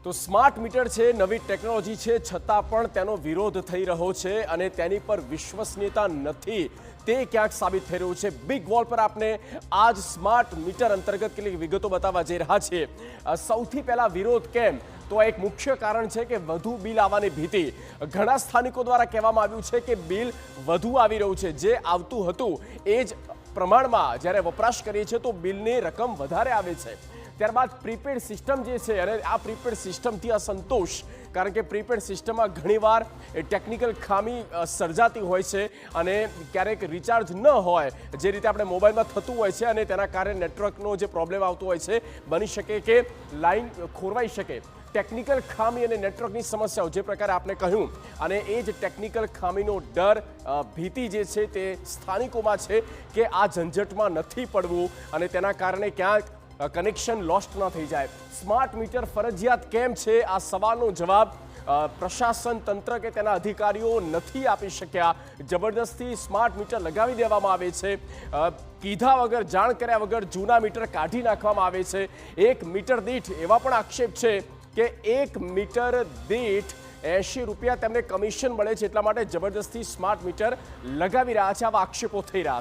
તો smart meter છે, નવી ટેકનોલોજી છે, છતાં પણ તેનો વિરોધ થઈ રહ્યો છે અને તેની પર વિશ્વસનીયતા નથી તે ક્યાંક સાબિત થઈ રહ્યું છે। બિગ વોલ પર આપણે આજ સ્માર્ટ મીટર અંતર્ગત કેટલીક વિગતો બતાવવા જઈ રહ્યા છીએ। સૌથી પહેલા વિરોધ કેમ, તો એક મુખ્ય કારણ છે કે વધુ બિલ આવવાની ભીતિ। ઘણા સ્થાનિકો દ્વારા કહેવામાં આવ્યું છે કે બિલ વધુ આવી રહ્યું છે, જે આવતું હતું એ જ પ્રમાણમાં જ્યારે વપરાશ કરીએ છીએ તો બિલની રકમ વધારે આવે છે। ત્યારબાદ પ્રીપેડ સિસ્ટમ જે છે અને આ પ્રીપેડ સિસ્ટમથી અસંતોષ, કારણ કે પ્રીપેડ સિસ્ટમમાં ઘણીવાર ટેકનિકલ ખામી સર્જાતી હોય છે અને ક્યારેક રિચાર્જ ન હોય, જે રીતે આપણે મોબાઈલમાં થતું હોય છે અને તેના કારણે નેટવર્કનો જે પ્રોબ્લેમ આવતો હોય છે, બની શકે કે લાઈન ખોરવાઈ શકે। ટેકનિકલ ખામી અને નેટવર્કની સમસ્યાઓ જે પ્રકારે આપણે કહ્યું, અને એ જ ટેકનિકલ ખામીનો ડર, ભીતિ જે છે તે સ્થાનિકોમાં છે કે આ ઝંઝટમાં નથી પડવું અને તેના કારણે ક્યાંક કનેક્શન લોસ્ટ ન થઈ જાય। સ્માર્ટ મીટર ફરજિયાત કેમ છે, આ સવાલનો જવાબ પ્રશાસન તંત્ર કે તેના અધિકારીઓ નથી આપી શક્યા। જબરદસ્તી સ્માર્ટ મીટર લગાવી દેવામાં આવે છે, કીધા વગર, જાણ કર્યા વગર જૂના મીટર કાઢી નાખવામાં આવે છે। એક મીટર દીઠ એવા પણ આક્ષેપ છે કે એક મીટર દીઠ 80 રૂપિયા તેમને કમિશન મળે છે, એટલા માટે જબરદસ્તી સ્માર્ટ મીટર લગાવી રહ્યા છે, આવા આક્ષેપો થઈ રહ્યા